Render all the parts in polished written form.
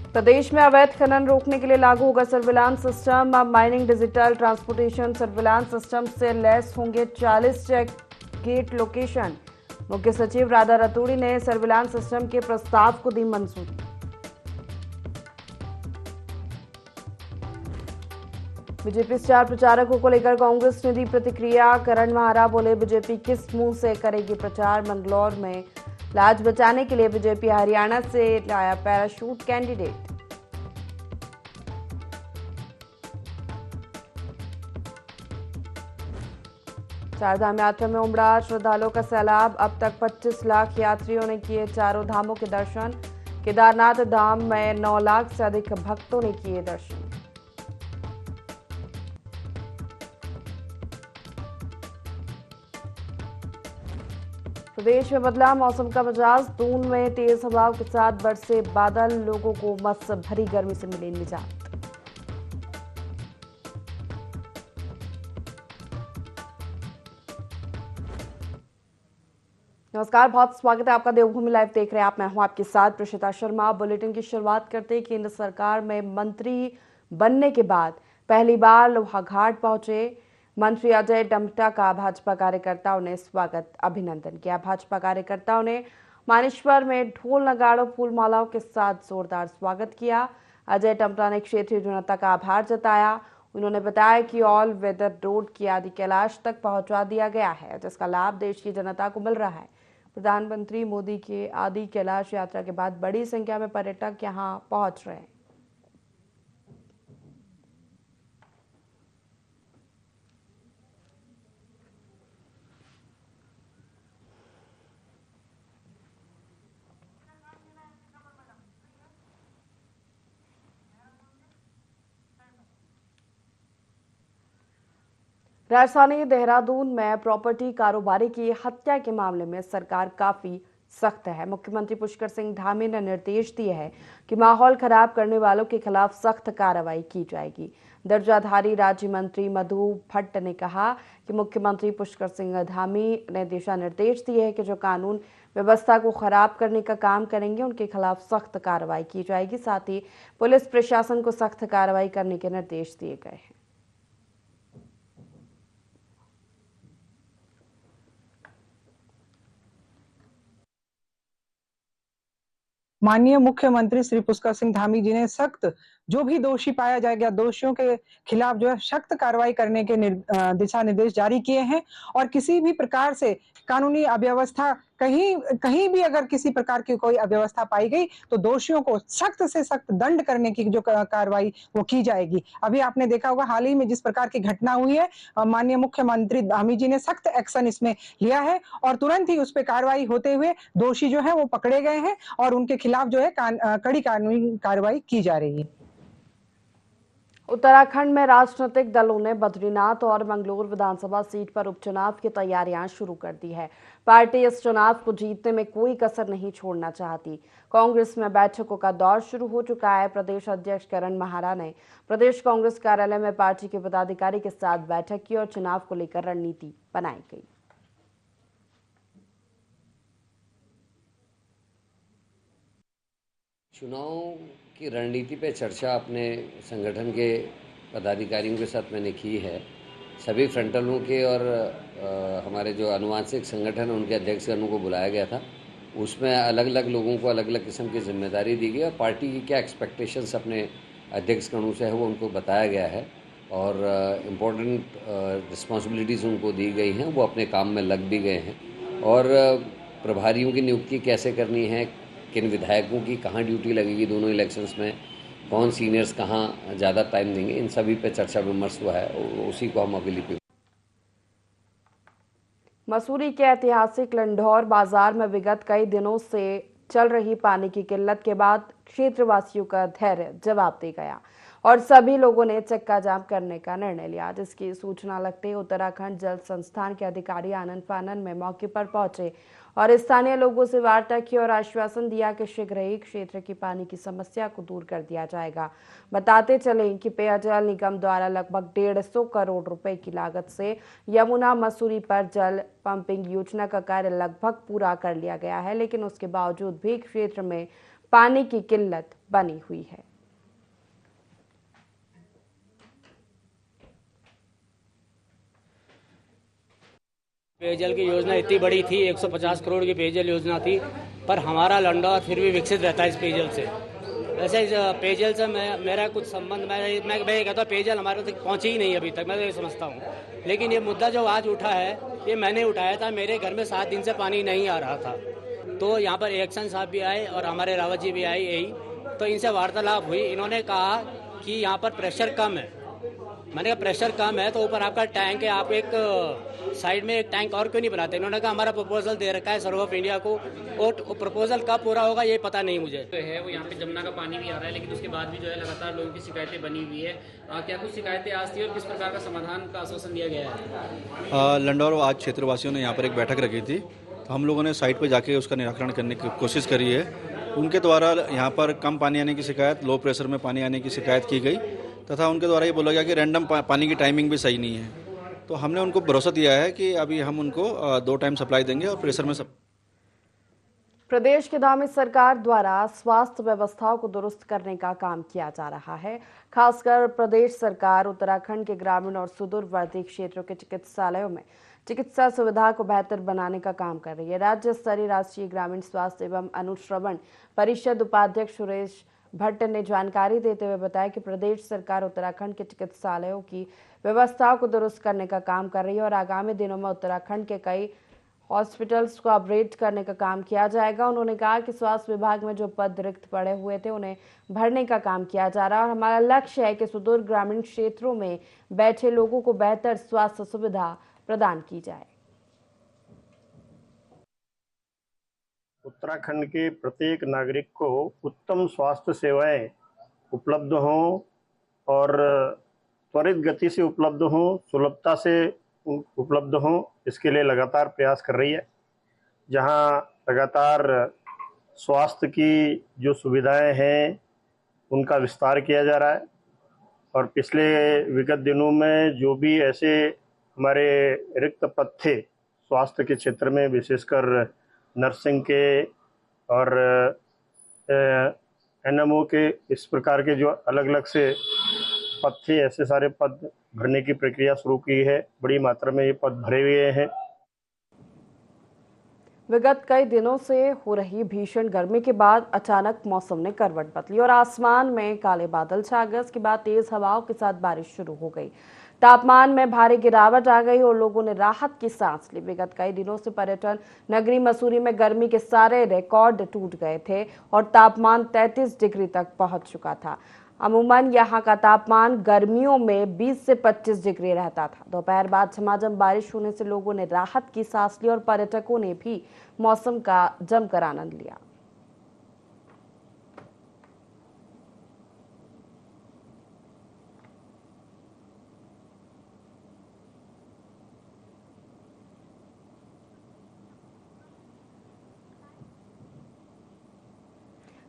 प्रदेश में अवैध खनन रोकने के लिए लागू होगा सर्विलांस सिस्टम। अब mining, digital transportation surveillance system से लैस होंगे 40 चेक गेट लोकेशन। मुख्य सचिव राधा रतूड़ी ने सर्विलांस सिस्टम के प्रस्ताव को दी मंजूरी। बीजेपी स्टार प्रचारकों को लेकर कांग्रेस ने दी प्रतिक्रिया। करण महारा बोले, बीजेपी किस मुंह से करेगी प्रचार। मंगलौर में लाज बचाने के लिए बीजेपी हरियाणा से लाया पैराशूट कैंडिडेट। चारधाम यात्रा में उमड़ा श्रद्धालुओं का सैलाब। अब तक 25 लाख यात्रियों ने किए चारों धामों के दर्शन। केदारनाथ धाम में 9 लाख से अधिक भक्तों ने किए दर्शन। प्रदेश में बदला मौसम का मिजाज। दून में तेज हवाओं के साथ बरसे बादल। लोगों को उमस भरी गर्मी से मिली निजात। नमस्कार, बहुत स्वागत है आपका देवभूमि लाइव देख रहे हैं आप। मैं हूं आपके साथ प्रशिता शर्मा। बुलेटिन की शुरुआत करते हैं। केंद्र सरकार में मंत्री बनने के बाद पहली बार लोहाघाट पहुंचे मंत्री अजय टम्टा का भाजपा कार्यकर्ताओं ने स्वागत अभिनंदन किया। भाजपा कार्यकर्ताओं ने मानेश्वर में ढोल नगाड़ों फूल मालाओं के साथ जोरदार स्वागत किया। अजय टम्टा ने क्षेत्रीय जनता का आभार जताया। उन्होंने बताया कि ऑल वेदर रोड की आदि कैलाश तक पहुंचा दिया गया है, जिसका लाभ देश की जनता को मिल रहा है। प्रधानमंत्री मोदी के आदि कैलाश यात्रा के बाद बड़ी संख्या में पर्यटक यहां पहुंच रहे हैं। राजधानी देहरादून में प्रॉपर्टी कारोबारी की हत्या के मामले में सरकार काफी सख्त है। मुख्यमंत्री पुष्कर सिंह धामी ने निर्देश दिए हैं कि माहौल खराब करने वालों के खिलाफ सख्त कार्रवाई की जाएगी। दर्जाधारी राज्य मंत्री मधु भट्ट ने कहा कि मुख्यमंत्री पुष्कर सिंह धामी ने दिशा निर्देश दिए हैं कि जो कानून व्यवस्था को खराब करने का काम करेंगे उनके खिलाफ सख्त कार्रवाई की जाएगी। साथ ही पुलिस प्रशासन को सख्त कार्रवाई करने के निर्देश दिए गए हैं। माननीय मुख्यमंत्री श्री पुष्कर सिंह धामी जी ने सख्त जो भी दोषी पाया जाएगा, दोषियों के खिलाफ जो है सख्त कार्रवाई करने के दिशा निर्देश जारी किए हैं। और किसी भी प्रकार से कानूनी अव्यवस्था कहीं भी अगर किसी प्रकार की कोई अव्यवस्था पाई गई तो दोषियों को सख्त से सख्त दंड करने की जो कार्रवाई वो की जाएगी। अभी आपने देखा होगा हाल ही में जिस प्रकार की घटना हुई है, माननीय मुख्यमंत्री धामी जी ने सख्त एक्शन इसमें लिया है और तुरंत ही उस पर कार्रवाई होते हुए दोषी जो है वो पकड़े गए हैं और उनके खिलाफ जो है कड़ी कानूनी कार्रवाई की जा रही है। उत्तराखंड में राजनीतिक दलों ने बद्रीनाथ और मंगलोर विधानसभा सीट पर उपचुनाव की तैयारियां शुरू कर दी है। पार्टी इस चुनाव को जीतने में कोई कसर नहीं छोड़ना चाहती। कांग्रेस में बैठकों का दौर शुरू हो चुका है। प्रदेश अध्यक्ष करण महारा ने प्रदेश कांग्रेस कार्यालय में पार्टी के पदाधिकारी के साथ बैठक की और चुनाव को लेकर रणनीति बनाई गई। चुनाव की रणनीति पे चर्चा अपने संगठन के पदाधिकारियों के साथ मैंने की है। सभी फ्रंटलों के और हमारे जो अनुवांशिक संगठन उनके अध्यक्षगणों को बुलाया गया था। उसमें अलग अलग लोगों को अलग अलग किस्म की जिम्मेदारी दी गई और पार्टी की क्या एक्सपेक्टेशंस अपने अध्यक्षगणों से है वो उनको बताया गया है और इम्पोर्टेंट रिस्पॉन्सिबिलिटीज़ उनको दी गई हैं। वो अपने काम में लग भी गए हैं और प्रभारियों की नियुक्ति कैसे करनी है, किन विधायकों की कहाँ ड्यूटी लगेगी दोनों इलेक्शंस में, कौन सीनियर्स कहाँ ज़्यादा टाइम देंगे, इन सभी पे चर्चा विमर्श हुआ है। उसी को हम अभी लिपि। मसूरी के ऐतिहासिक लंढौर बाजार में विगत कई दिनों से चल रही पानी की किल्लत के बाद क्षेत्रवासियों का धैर्य जवाब दे गया और सभी लोगों ने चक्का जाम करने का निर्णय लिया। जिसकी सूचना लगते ही उत्तराखंड जल संस्थान के अधिकारी आनन फानन में मौके पर पहुंचे और स्थानीय लोगों से वार्ता की और आश्वासन दिया कि शीघ्र ही क्षेत्र की पानी की समस्या को दूर कर दिया जाएगा। बताते चले कि पेयजल निगम द्वारा लगभग 150 करोड़ रुपए की लागत से यमुना मसूरी पर जल पंपिंग योजना का कार्य लगभग पूरा कर लिया गया है, लेकिन उसके बावजूद भी क्षेत्र में पानी की किल्लत बनी हुई है। पेयजल की योजना इतनी बड़ी थी, 150 करोड़ की पेयजल योजना थी, पर हमारा लंडौर फिर भी विकसित रहता है इस पेयजल से। वैसे इस पेयजल से मेरा कुछ संबंध, मैं ये कहता हूँ पेयजल हमारे तक पहुँची ही नहीं अभी तक, मैं तो ये समझता हूँ। लेकिन ये मुद्दा जो आज उठा है, ये मैंने उठाया था। मेरे घर में 7 दिन से पानी नहीं आ रहा था, तो यहाँ पर इलेक्शन साहब भी आए और हमारे रावत जी भी आए यही, तो इनसे वार्तालाप हुई। इन्होंने कहा कि यहाँ पर प्रेशर कम है। मैंने कहा प्रेशर कम है तो ऊपर आपका टैंक है, आप एक साइड में एक टैंक और क्यों नहीं बनाते? इन्होंने कहा हमारा प्रपोजल दे रखा है सर्व ऑफ इंडिया को, और प्रपोजल कब पूरा होगा ये पता नहीं मुझे। तो है वो यहाँ पे जमुना का पानी भी आ रहा है, लेकिन उसके बाद भी जो है लगातार लोगों की शिकायतें बनी हुई है। क्या कुछ शिकायतें आज थी और किस प्रकार का समाधान का आश्वासन दिया गया है? लंडौर आज क्षेत्रवासियों ने यहाँ पर एक बैठक रखी थी, तो हम लोगों ने साइट पर जाके उसका निराकरण करने की कोशिश करी है। उनके द्वारा यहाँ पर कम पानी आने की शिकायत, लो प्रेशर में पानी आने की शिकायत की गई, तथा उनके द्वारा ये बोला गया कि रैंडम पानी की टाइमिंग भी सही नहीं है। तो हमने उनको भरोसा दिया है कि अभी हम उनको 2 टाइम सप्लाई देंगे और प्रेशर में सब। प्रदेश की धामी सरकार द्वारा स्वास्थ्य व्यवस्थाओं को दुरुस्त करने का काम किया जा रहा है। खासकर प्रदेश सरकार उत्तराखंड के ग्रामीण और सुदूरवर्ती क्षेत्रों के चिकित्सालयों में चिकित्सा सुविधा को बेहतर बनाने का काम कर रही है। राज्य स्तरीय राष्ट्रीय ग्रामीण स्वास्थ्य एवं अनुश्रवण परिषद उपाध्यक्ष सुरेश भट्ट ने जानकारी देते हुए बताया कि प्रदेश सरकार उत्तराखंड के चिकित्सालयों की व्यवस्थाओं को दुरुस्त करने का काम कर रही है और आगामी दिनों में उत्तराखंड के कई हॉस्पिटल्स को अपग्रेड करने का काम किया जाएगा। उन्होंने कहा कि स्वास्थ्य विभाग में जो पद रिक्त पड़े हुए थे उन्हें भरने का काम किया जा रहा है और हमारा लक्ष्य है कि सुदूर ग्रामीण क्षेत्रों में बैठे लोगों को बेहतर स्वास्थ्य सुविधा प्रदान की जाए। उत्तराखंड के प्रत्येक नागरिक को उत्तम स्वास्थ्य सेवाएं उपलब्ध हों और त्वरित गति से उपलब्ध हों, सुलभता से उपलब्ध हों, इसके लिए लगातार प्रयास कर रही है। जहां लगातार स्वास्थ्य की जो सुविधाएं हैं उनका विस्तार किया जा रहा है और पिछले विगत दिनों में जो भी ऐसे हमारे रिक्त पद थे स्वास्थ्य के क्षेत्र में, विशेषकर नर्सिंग के और एनएमओ के, इस प्रकार के जो अलग अलग से पद थे, ऐसे सारे पद भरने की प्रक्रिया शुरू की है। बड़ी मात्रा में ये पद भरे हुए हैं। विगत कई दिनों से हो रही भीषण गर्मी के बाद अचानक मौसम ने करवट बदली और आसमान में काले बादल छा गए। इसके बाद तेज हवाओं के साथ बारिश शुरू हो गई। तापमान में भारी गिरावट आ गई और लोगों ने राहत की सांस ली। विगत कई दिनों से पर्यटन नगरी मसूरी में गर्मी के सारे रिकॉर्ड टूट गए थे और तापमान 33 डिग्री तक पहुंच चुका था। अमूमन यहां का तापमान गर्मियों में 20 से 25 डिग्री रहता था। दोपहर बाद झमाझम बारिश होने से लोगों ने राहत की सांस ली और पर्यटकों ने भी मौसम का जमकर आनंद लिया।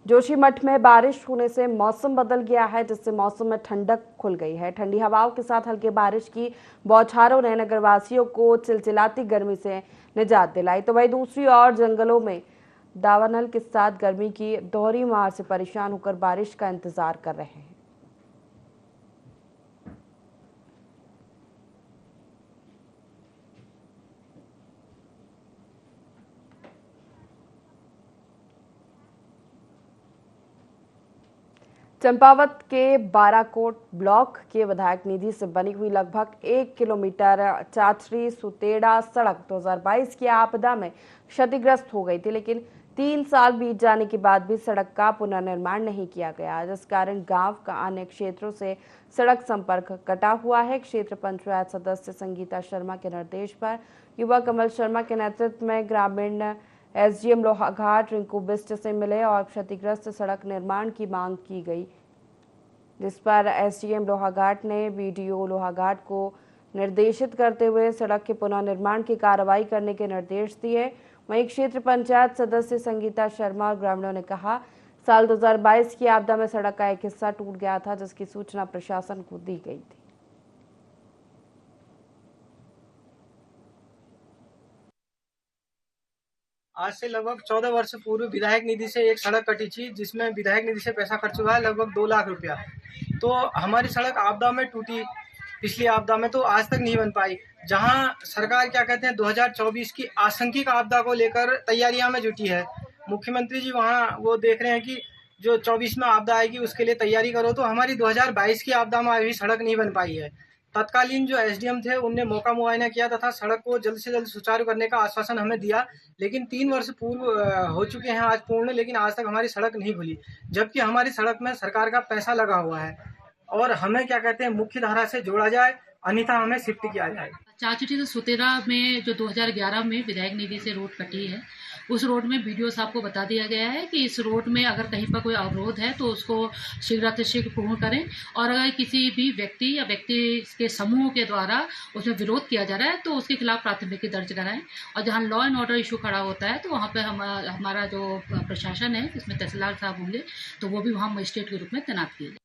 जोशीमठ में बारिश होने से मौसम बदल गया है, जिससे मौसम में ठंडक खुल गई है। ठंडी हवाओं के साथ हल्की बारिश की बौछारों ने नगरवासियों को चिलचिलाती गर्मी से निजात दिलाई। तो वहीं दूसरी ओर जंगलों में दावानल के साथ गर्मी की दोहरी मार से परेशान होकर बारिश का इंतजार कर रहे हैं। चंपावत के बाराकोट ब्लॉक के विधायक निधि से बनी हुई लगभग 1 किलोमीटर चाचरी सुतेड़ा सड़क 2022 की आपदा में क्षतिग्रस्त हो गई थी, लेकिन 3 साल बीत जाने के बाद भी सड़क का पुनर्निर्माण नहीं किया गया, जिस कारण गांव का अन्य क्षेत्रों से सड़क संपर्क कटा हुआ है। क्षेत्र पंचायत सदस्य संगीता शर्मा के निर्देश पर युवा कमल शर्मा के नेतृत्व में ग्रामीण एसडीएम लोहाघाट रिंकू बिस्ट से मिले और क्षतिग्रस्त सड़क निर्माण की मांग की गई, जिस पर एसडीएम लोहाघाट ने बीडीओ लोहाघाट को निर्देशित करते हुए सड़क के पुनर्निर्माण की कार्रवाई करने के निर्देश दिए। वहीं क्षेत्र पंचायत सदस्य संगीता शर्मा और ग्रामीणों ने कहा, साल 2022 की आपदा में सड़क का एक हिस्सा टूट गया था, जिसकी सूचना प्रशासन को दी गई थी। आज से लगभग 14 वर्ष पूर्व विधायक निधि से एक सड़क कटी थी, जिसमें विधायक निधि से पैसा खर्च हुआ है लगभग 2 लाख रुपया। तो हमारी सड़क आपदा में टूटी, पिछली आपदा में, तो आज तक नहीं बन पाई। जहां सरकार क्या कहते हैं 2024 की आशंकित आपदा को लेकर तैयारियां में जुटी है। मुख्यमंत्री जी वहां वो देख रहे हैं कि जो 24 में आपदा आएगी उसके लिए तैयारी करो, तो हमारी 2022 की आपदा में अभी सड़क नहीं बन पाई है। तत्कालीन जो एसडीएम थे उनने मौका मुआयना किया तथा सड़क को जल्द से जल्द सुचारू करने का आश्वासन हमें दिया, लेकिन 3 वर्ष पूर्व हो चुके हैं आज पूर्ण, लेकिन आज तक हमारी सड़क नहीं खुली, जबकि हमारी सड़क में सरकार का पैसा लगा हुआ है और हमें क्या कहते हैं मुख्य धारा से जोड़ा जाए, अन्यथा हमें शिफ्ट किया जाए। चाचुटी से सुतेरा में जो 2011 में विधायक निधि से रोड कटी है, उस रोड में वीडियो साहब को बता दिया गया है कि इस रोड में अगर कहीं पर कोई अवरोध है तो उसको शीघ्रातिशीघ्र पूर्ण करें, और अगर किसी भी व्यक्ति या व्यक्ति के समूह के द्वारा उसमें विरोध किया जा रहा है तो उसके खिलाफ प्राथमिकी दर्ज कराएं। और जहां लॉ एंड ऑर्डर इशू खड़ा होता है तो वहाँ पे हमारा जो प्रशासन है, इसमें तहसीलदार साहब होंगे, तो वो भी वहाँ मजिस्ट्रेट के रूप में तैनात किए जाए।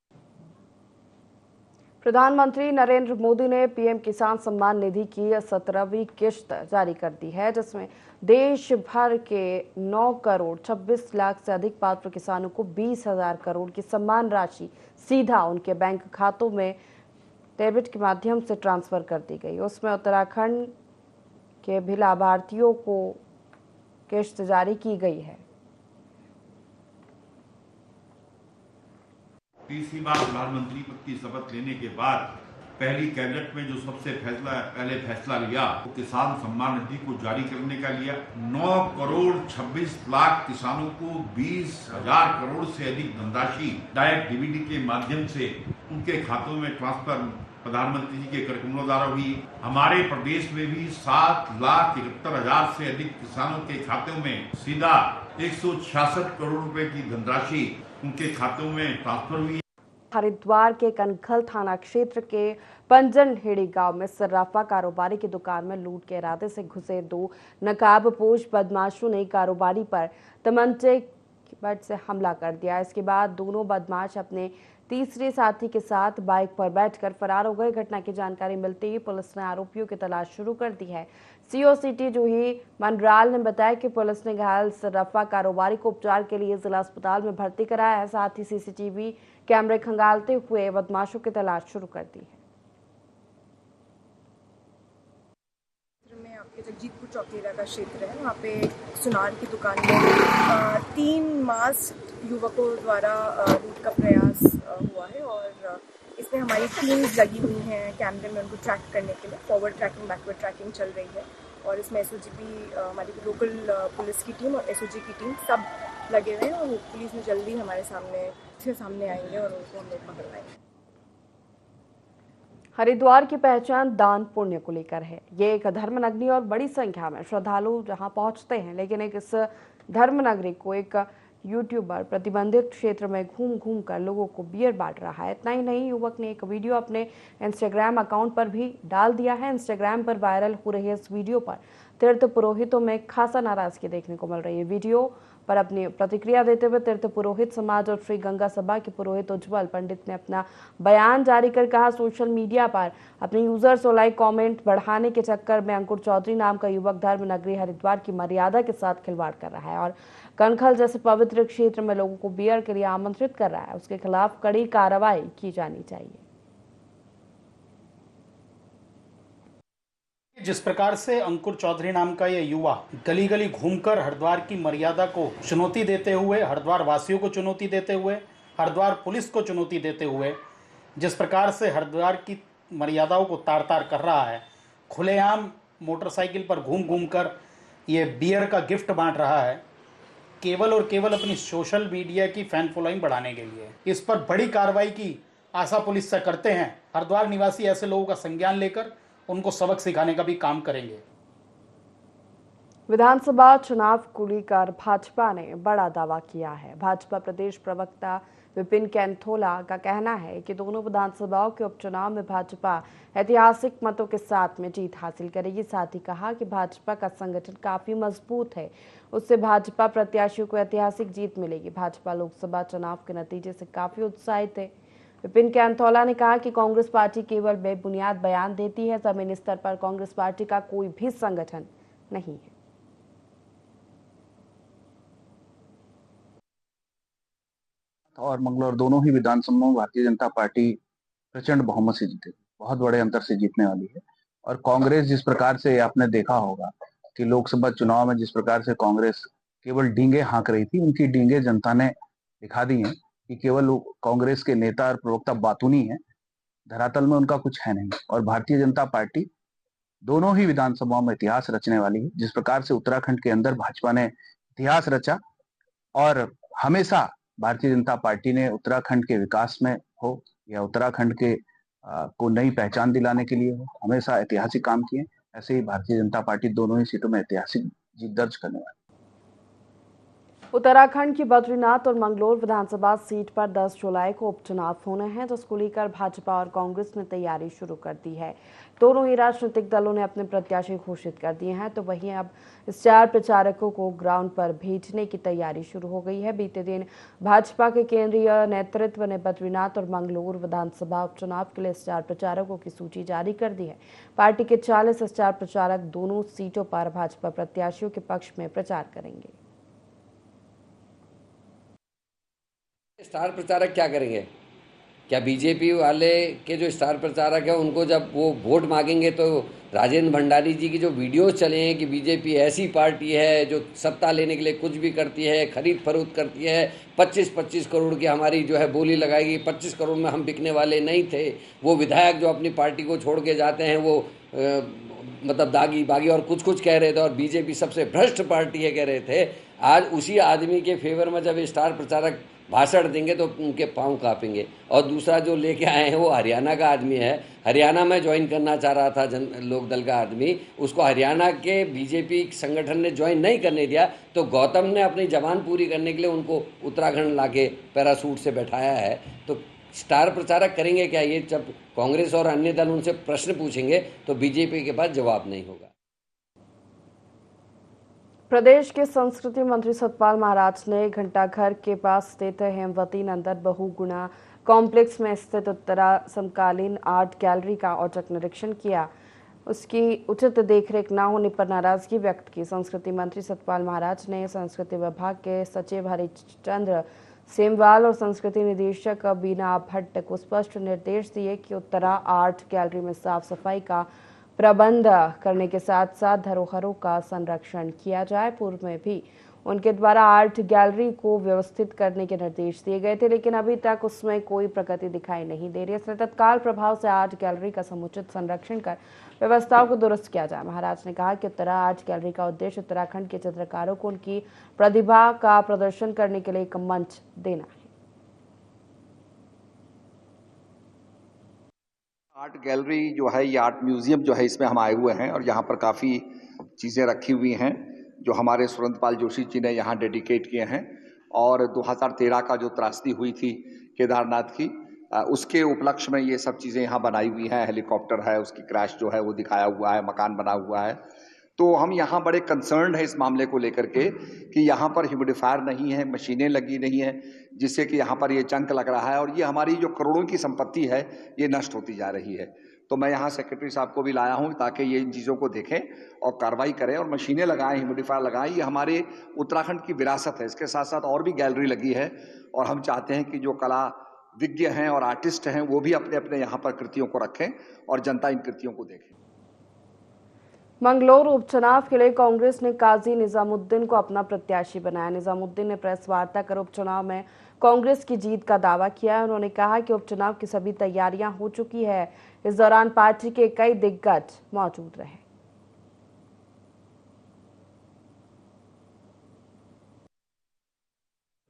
प्रधानमंत्री नरेंद्र मोदी ने पीएम किसान सम्मान निधि की 17वीं किश्त जारी कर दी है, जिसमें देश भर के 9 करोड़ 26 लाख से अधिक पात्र किसानों को 20,000 करोड़ की सम्मान राशि सीधा उनके बैंक खातों में डेबिट के माध्यम से ट्रांसफर कर दी गई। उसमें उत्तराखंड के भी लाभार्थियों को किश्त जारी की गई है। तीसरी बार प्रधानमंत्री पद की शपथ लेने के बाद पहली कैबिनेट में जो सबसे पहले फैसला लिया वो किसान सम्मान निधि को जारी करने का लिया। 9 करोड़ 26 लाख किसानों को 20,000 करोड़ से अधिक धनराशि डायरेक्ट डीबीटी के माध्यम से उनके खातों में ट्रांसफर प्रधानमंत्री जी के कार्यक्रमों द्वारा हुई। हमारे प्रदेश में भी 7,71,000 से अधिक किसानों के खातों में सीधा 166 करोड़ रुपए की धनराशि उनके खातों में ट्रांसफर हुई। हरिद्वार के कनखल थाना क्षेत्र के पंजनहेड़ी गांव में सर्राफा कारोबारी की दुकान में लूट के इरादे से घुसे 2 नकाबपोश बदमाशों ने कारोबारी पर तमंचे की बट से हमला कर दिया। इसके बाद दोनों बदमाश अपने तीसरे साथी के साथ बाइक पर बैठकर फरार हो गए। घटना की जानकारी मिलते ही पुलिस ने आरोपियों की तलाश शुरू कर दी है। सीओ सिटी जूही मनराल ने बताया कि पुलिस ने घायल सर्राफा कारोबारी को उपचार के लिए जिला अस्पताल में भर्ती कराया है। साथ ही सीसीटीवी कैमरे खंगालते हुए बदमाशों की तलाश शुरू कर दी है। में आपके जगजीतपुर चौकीरा का क्षेत्र है, वहाँ पे सुनार की दुकान में 3 मास्क युवकों द्वारा लूट का प्रयास हुआ है और इसमें हमारी टीम्स लगी हुई हैं कैमरे में उनको ट्रैक करने के लिए। फॉरवर्ड ट्रैकिंग, बैकवर्ड ट्रैकिंग चल रही है और इसमें एसओजी हमारी लोकल पुलिस की टीम और एसओजी की टीम सब लगे हुए हैं और पुलिस में जल्दी हमारे सामने आएंगे और उनको हम लोग पकड़वाएंगे। हरिद्वार की पहचान दान पुण्य को लेकर है। ये एक धर्मनगरी और बड़ी संख्या में श्रद्धालु जहां पहुंचते हैं, लेकिन इस धर्मनगरी को एक यूट्यूबर प्रतिबंधित क्षेत्र में घूम कर लोगों को बियर बांट रहा है। इतना ही नहीं, युवक ने एक वीडियो अपने इंस्टाग्राम अकाउंट पर भी डाल दिया है। इंस्टाग्राम पर वायरल हो रही इस वीडियो पर तीर्थ पुरोहितों में खासा नाराजगी देखने को मिल रही है। वीडियो पर अपनी प्रतिक्रिया देते हुए तीर्थ पुरोहित समाज और श्री गंगा सभा के पुरोहित उज्जवल पंडित ने अपना बयान जारी कर कहा, सोशल मीडिया पर अपने यूजर्स और लाइक कमेंट बढ़ाने के चक्कर में अंकुर चौधरी नाम का युवक धर्म नगरी हरिद्वार की मर्यादा के साथ खिलवाड़ कर रहा है और कनखल जैसे पवित्र क्षेत्र में लोगों को बियर के लिए आमंत्रित कर रहा है। उसके खिलाफ कड़ी कार्रवाई की जानी चाहिए। जिस प्रकार से अंकुर चौधरी नाम का यह युवा गली गली घूमकर हरिद्वार की मर्यादा को चुनौती देते हुए, हरिद्वार वासियों को चुनौती देते हुए, हरिद्वार पुलिस को चुनौती देते हुए जिस प्रकार से हरिद्वार की मर्यादाओं को तार तार कर रहा है, खुलेआम मोटरसाइकिल पर घूम कर ये बियर का गिफ्ट बांट रहा है, केवल और केवल अपनी सोशल मीडिया की फैन फॉलोइंग बढ़ाने के लिए। इस पर बड़ी कार्रवाई की आशा पुलिस से करते हैं। हरिद्वार निवासी ऐसे लोगों का संज्ञान लेकर उनको सबक सिखाने का भी काम करेंगे। विधानसभा चुनाव को लेकर भाजपा ने बड़ा दावा किया है। भाजपा प्रदेश प्रवक्ता विपिन कैंथोला का कहना है कि दोनों विधानसभाओं के उपचुनाव में भाजपा ऐतिहासिक मतों के साथ में जीत हासिल करेगी। साथ ही कहा कि भाजपा का संगठन काफी मजबूत है, उससे भाजपा प्रत्याशियों को ऐतिहासिक जीत मिलेगी। भाजपा लोकसभा चुनाव के नतीजे से काफी उत्साहित है। विपिन कैंथोला ने कहा कि कांग्रेस पार्टी केवल बेबुनियाद बयान देती है, जमीनी स्तर पर कांग्रेस पार्टी का कोई भी संगठन नहीं है। और मंगलौर दोनों ही विधानसभाओं में भारतीय जनता पार्टी प्रचंड बहुमत से जीते, बहुत बड़े अंतर से जीतने वाली है। और कांग्रेस जिस प्रकार से आपने देखा होगा कि लोकसभा चुनाव में जिस प्रकार से कांग्रेस केवल डींगे हाँक रही थी, उनकी डींगे जनता ने दिखा दी हैं कि केवल कांग्रेस के नेता और प्रवक्ता बातूनी है, धरातल में उनका कुछ है नहीं। और भारतीय जनता पार्टी दोनों ही विधानसभाओं में इतिहास रचने वाली है। जिस प्रकार से उत्तराखंड के अंदर भाजपा ने इतिहास रचा और हमेशा भारतीय जनता पार्टी ने उत्तराखंड के विकास में हो या उत्तराखंड के को नई पहचान दिलाने के लिए हो, हमेशा ऐतिहासिक काम किए। ऐसे ही भारतीय जनता पार्टी दोनों ही सीटों में ऐतिहासिक जीत दर्ज करने वाली। उत्तराखंड की बद्रीनाथ और मंगलौर विधानसभा सीट पर 10 जुलाई को उपचुनाव होने हैं, जिसको लेकर भाजपा और कांग्रेस ने तैयारी शुरू कर दी है। दोनों ही राजनीतिक दलों ने अपने प्रत्याशी घोषित कर दिए हैं, तो वहीं अब स्टार प्रचारकों को ग्राउंड पर भेजने की तैयारी शुरू हो गई है। बीते दिन भाजपा के केंद्रीय नेतृत्व ने बद्रीनाथ और मंगलौर विधानसभा उपचुनाव के लिए स्टार प्रचारकों की सूची जारी कर दी है। पार्टी के 40 स्टार प्रचारक दोनों सीटों पर भाजपा प्रत्याशियों के पक्ष में प्रचार करेंगे। स्टार प्रचारक क्या करेंगे? क्या बीजेपी वाले के जो स्टार प्रचारक है उनको जब वो वोट मांगेंगे तो राजेंद्र भंडारी जी की जो वीडियोस चले हैं कि बीजेपी ऐसी पार्टी है जो सत्ता लेने के लिए कुछ भी करती है, खरीद फरोख्त करती है, 25-25 करोड़ की हमारी जो है बोली लगाएगी, 25 करोड़ में हम बिकने वाले नहीं थे। वो विधायक जो अपनी पार्टी को छोड़ के जाते हैं वो मतलब दागी बागी और कुछ कह रहे थे और बीजेपी सबसे भ्रष्ट पार्टी है कह रहे थे। आज उसी आदमी के फेवर में जब स्टार प्रचारक भाषण देंगे तो उनके पांव कांपेंगे। और दूसरा जो लेके आए हैं वो हरियाणा का आदमी है, हरियाणा में ज्वाइन करना चाह रहा था लोक दल का आदमी, उसको हरियाणा के बीजेपी संगठन ने ज्वाइन नहीं करने दिया, तो गौतम ने अपनी जबान पूरी करने के लिए उनको उत्तराखंड लाके पैरासूट से बैठाया है। तो स्टार प्रचारक करेंगे क्या? ये जब कांग्रेस और अन्य दल उनसे प्रश्न पूछेंगे तो बीजेपी के पास जवाब नहीं होगा। प्रदेश के संस्कृति मंत्री सतपाल महाराज ने घंटाघर के पास स्थित हेमवती नंदन बहुगुणा कॉम्प्लेक्स में स्थित उत्तरा समकालीन आर्ट गैलरी का औचक निरीक्षण किया। उसकी उचित देखरेख न होने पर नाराजगी व्यक्त की। संस्कृति मंत्री सतपाल महाराज ने संस्कृति विभाग के सचिव हरिचंद्र सेमवाल और संस्कृति निदेशक बीना भट्ट को स्पष्ट निर्देश दिए कि उत्तरा आर्ट गैलरी में साफ सफाई का प्रबंध करने के साथ साथ धरोहरों का संरक्षण किया जाए। पूर्व में भी उनके द्वारा आर्ट गैलरी को व्यवस्थित करने के निर्देश दिए गए थे, लेकिन अभी तक उसमें कोई प्रगति दिखाई नहीं दे रही। इसलिए तत्काल प्रभाव से आर्ट गैलरी का समुचित संरक्षण कर व्यवस्थाओं को दुरुस्त किया जाए। महाराज ने कहा कि उत्तरा आर्ट गैलरी का उद्देश्य उत्तराखंड के चित्रकारों को उनकी प्रतिभा का प्रदर्शन करने के लिए एक मंच देना है। आर्ट गैलरी जो है, ये आर्ट म्यूजियम जो है, इसमें हम आए हुए हैं और यहाँ पर काफ़ी चीज़ें रखी हुई हैं जो हमारे सुरेंद्रपाल जोशी जी ने यहाँ डेडिकेट किए हैं। और 2013 का जो त्रासदी हुई थी केदारनाथ की, उसके उपलक्ष्य में ये सब चीज़ें यहाँ बनाई हुई हैं। हेलीकॉप्टर है, उसकी क्रैश जो है वो दिखाया हुआ है, मकान बना हुआ है। तो हम यहाँ बड़े कंसर्न्ड है इस मामले को लेकर के कि यहाँ पर ह्यूमिडिफायर नहीं है, मशीनें लगी नहीं है, जिससे कि यहाँ पर ये जंक लग रहा है और ये हमारी जो करोड़ों की संपत्ति है ये नष्ट होती जा रही है। तो मैं यहाँ सेक्रेटरी साहब को भी लाया हूँ ताकि ये इन चीज़ों को देखें और कार्रवाई करें और मशीनें लगाएं, ह्यूमिडिफायर लगाएं। ये हमारे उत्तराखंड की विरासत है। इसके साथ साथ और भी गैलरी लगी है और हम चाहते हैं कि जो कला विज्ञ हैं और आर्टिस्ट हैं वो भी अपने अपने यहाँ पर कृतियों को रखें और जनता इन कृतियों को देखे। मंगलौर उपचुनाव के लिए कांग्रेस ने काजी निजामुद्दीन को अपना प्रत्याशी बनाया। निजामुद्दीन ने प्रेस वार्ता कर उपचुनाव में कांग्रेस की जीत का दावा किया। उन्होंने कहा कि उपचुनाव की सभी तैयारियां हो चुकी है। इस दौरान पार्टी के कई दिग्गज मौजूद रहे।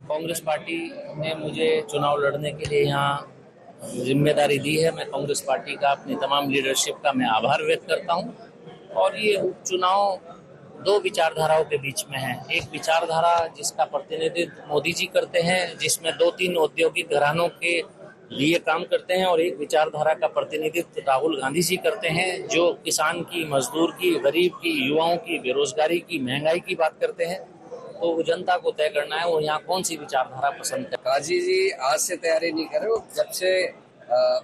कांग्रेस पार्टी ने मुझे चुनाव लड़ने के लिए यहाँ जिम्मेदारी दी है। मैं कांग्रेस पार्टी का, अपनी तमाम लीडरशिप का मैं आभार व्यक्त करता हूँ। और ये उपचुनाव दो विचारधाराओं के बीच में है। एक विचारधारा जिसका प्रतिनिधित्व मोदी जी करते हैं, जिसमें 2-3 औद्योगिक घरानों के लिए काम करते हैं, और एक विचारधारा का प्रतिनिधित्व राहुल गांधी जी करते हैं, जो किसान की, मजदूर की, गरीब की, युवाओं की, बेरोजगारी की, महंगाई की बात करते हैं। तो जनता को तय करना है वो यहाँ कौन सी विचारधारा पसंद है। काजी जी आज से तैयारी नहीं कर रहे हो, जब से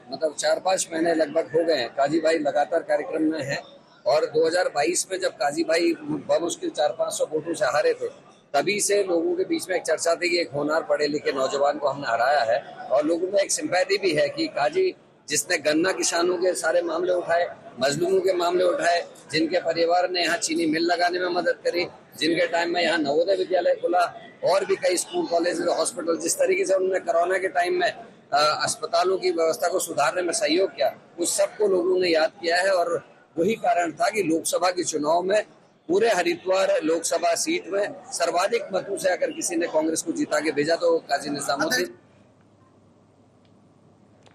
मतलब 4-5 महीने लगभग हो गए हैं। काजी भाई लगातार कार्यक्रम में है और 2022 में जब काजी भाई बमुश्किल 400-500 वोटों से हारे थे तभी से लोगों के बीच में एक चर्चा थी कि एक होनहार पढ़े लिखे नौजवान को हमने हराया है, और लोगों में एक सिंपैथी भी है कि काजी जिसने गन्ना किसानों के सारे मामले उठाए, मजलूमों के मामले उठाए, जिनके परिवार ने यहाँ चीनी मिल लगाने में मदद करी, जिनके टाइम में यहाँ नवोदय विद्यालय खुला और भी कई स्कूल, कॉलेज, हॉस्पिटल, जिस तरीके से उन्होंने कोरोना के टाइम में अस्पतालों की व्यवस्था को सुधारने में सहयोग किया, उस सबको लोगों ने याद किया है। और वही कारण था कि लोकसभा के चुनाव में पूरे हरिद्वार लोकसभा सीट में सर्वाधिक मतों से अगर किसी ने कांग्रेस को जिता के भेजा तो काजी निजामुद्दीन।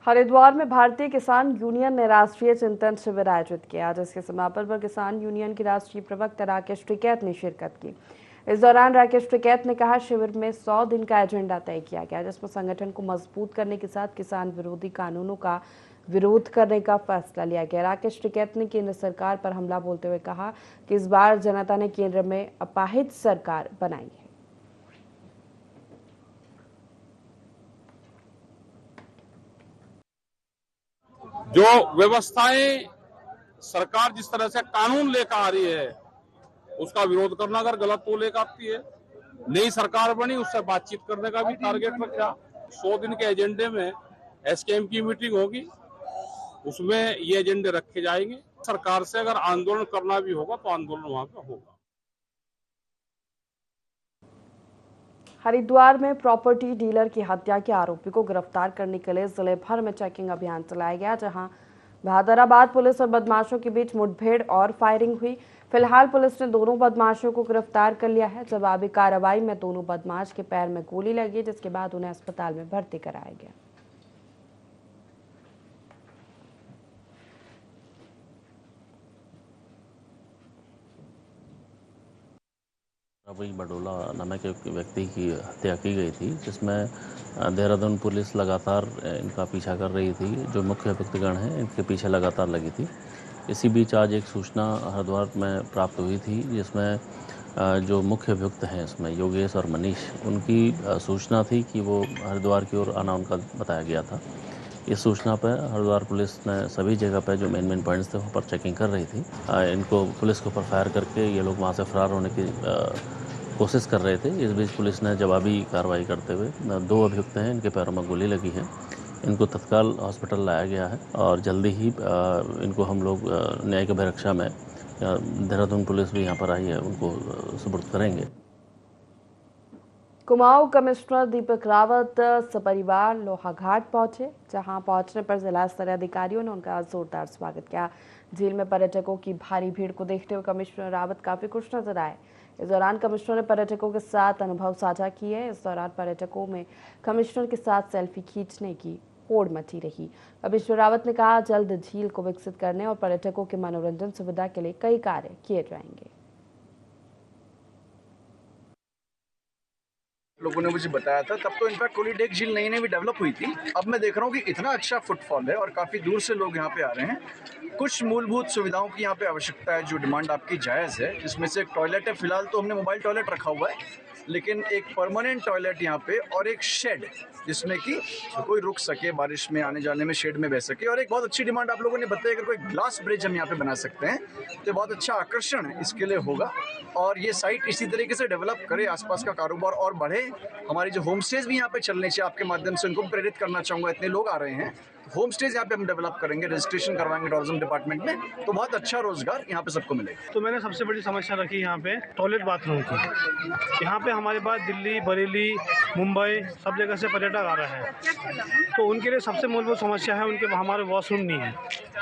हरिद्वार में भारतीय किसान यूनियन ने राष्ट्रीय चिंतन शिविर आयोजित किया, जिसके समापन पर किसान यूनियन के राष्ट्रीय प्रवक्ता राकेश टिकैत ने शिरकत की। इस दौरान राकेश टिकैत ने कहा, शिविर में 100 दिन का एजेंडा तय किया गया, जिसमें संगठन को मजबूत करने के साथ किसान विरोधी कानूनों का विरोध करने का फैसला लिया गया। राकेश टिकैत ने केंद्र सरकार पर हमला बोलते हुए कहा कि इस बार जनता ने केंद्र में अपाहिज सरकार बनाई है। जो व्यवस्थाएं सरकार जिस तरह से कानून लेकर आ रही है उसका विरोध करना, अगर गलत तो लेकर आती है। नई सरकार बनी, उससे बातचीत करने का भी टारगेट रखा। 100 दिन के एजेंडे में एसकेएम की मीटिंग होगी, उसमें ये एजेंडे रखे जाएंगे। सरकार से अगर आंदोलन करना भी होगा तो आंदोलन वहां पे होगा। हरिद्वार में प्रॉपर्टी डीलर की हत्या के आरोपी को गिरफ्तार करने के लिए जिले भर में चेकिंग अभियान चलाया गया, जहां बहादुराबाद पुलिस और बदमाशों के बीच मुठभेड़ और फायरिंग हुई। फिलहाल पुलिस ने दोनों बदमाशों को गिरफ्तार कर लिया है। जवाबी कार्रवाई में दोनों बदमाश के पैर में गोली लगी, जिसके बाद उन्हें अस्पताल में भर्ती कराया गया। अभी बडोला नामक एक व्यक्ति की हत्या की गई थी, जिसमें देहरादून पुलिस लगातार इनका पीछा कर रही थी। जो मुख्य अभियुक्तगण हैं इनके पीछे लगातार लगी थी। इसी बीच आज एक सूचना हरिद्वार में प्राप्त हुई थी, जिसमें जो मुख्य अभियुक्त हैं इसमें योगेश और मनीष, उनकी सूचना थी कि वो हरिद्वार की ओर आना उनका बताया गया था। इस सूचना पर हरिद्वार पुलिस ने सभी जगह पर जो मेन पॉइंट्स थे वहाँ पर चेकिंग कर रही थी। इनको पुलिस के ऊपर फायर करके ये लोग वहाँ से फरार होने की कोशिश कर रहे थे। इस बीच पुलिस ने जवाबी कार्रवाई करते हुए 2 अभियुक्त हैं, इनके पैरों में गोली लगी है। इनको तत्काल हॉस्पिटल लाया गया है और जल्दी ही इनको हम लोग न्यायिक अभिरक्षा में, देहरादून पुलिस भी यहाँ पर आई है, उनको सुपुर्द करेंगे। कुमाऊं कमिश्नर दीपक रावत सपरिवार लोहाघाट पहुंचे, जहां पहुंचने पर जिला स्तरीय अधिकारियों ने उनका जोरदार स्वागत किया। झील में पर्यटकों की भारी भीड़ को देखते हुए कमिश्नर रावत काफी खुश नजर आए। इस दौरान कमिश्नर ने पर्यटकों के साथ अनुभव साझा किए। इस दौरान पर्यटकों में कमिश्नर के साथ सेल्फी खींचने की होड़ मची रही। कमिश्नर रावत ने कहा, जल्द झील को विकसित करने और पर्यटकों के मनोरंजन सुविधा के लिए कई कार्य किए जाएंगे। लोगों ने मुझे बताया था, तब तो इनफैक्ट कोलीडेक झील नई नई भी डेवलप हुई थी। अब मैं देख रहा हूँ कि इतना अच्छा फुटफॉल है और काफ़ी दूर से लोग यहाँ पे आ रहे हैं। कुछ मूलभूत सुविधाओं की यहाँ पे आवश्यकता है, जो डिमांड आपकी जायज़ है, जिसमें से एक टॉयलेट है। फिलहाल तो हमने मोबाइल टॉयलेट रखा हुआ है, लेकिन एक परमानेंट टॉयलेट यहाँ पे और एक शेड जिसमें कि कोई रुक सके, बारिश में आने जाने में शेड में बह सके। और एक बहुत अच्छी डिमांड आप लोगों ने बताई, अगर कोई ग्लास ब्रिज हम यहाँ पे बना सकते हैं तो बहुत अच्छा आकर्षण इसके लिए होगा। और ये साइट इसी तरीके से डेवलप करे, आसपास का कारोबार और बढ़े। हमारी जो होम स्टेज भी यहाँ पे चलने चाहिए, आपके माध्यम से उनको प्रेरित करना चाहूँगा। इतने लोग आ रहे हैं, होम स्टेज यहाँ पे हम डेवलप करेंगे, रजिस्ट्रेशन करवाएंगे टूरिज्म डिपार्टमेंट में, तो बहुत अच्छा रोजगार यहाँ पे सबको मिलेगा। तो मैंने सबसे बड़ी समस्या रखी यहाँ पे टॉयलेट बाथरूम की। यहाँ पे हमारे पास दिल्ली, बरेली, मुंबई सब जगह से पर्यटक आ रहे हैं, तो उनके लिए सबसे मूलभूत समस्या है, उनके हमारे वॉशरूम नहीं है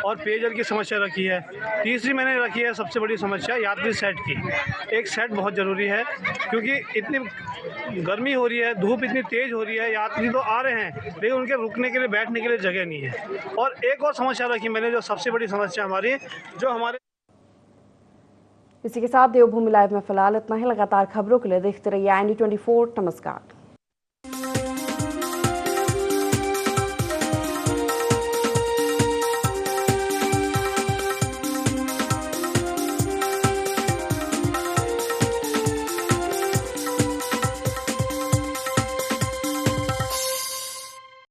और पेयजल की समस्या रखी है। तीसरी मैंने रखी है सबसे बड़ी समस्या यात्री सेट की। एक सेट बहुत ज़रूरी है, क्योंकि इतनी गर्मी हो रही है, धूप इतनी तेज़ हो रही है, यात्री तो आ रहे हैं लेकिन उनके रुकने के लिए, बैठने के लिए जगह नहीं है। और एक और समस्या रखी मैंने, जो सबसे बड़ी समस्या हमारी, जो हमारे। इसी के साथ देवभूमि लाइव में फिलहाल इतना ही। लगातार खबरों के लिए देखते रहिए IND24। नमस्कार।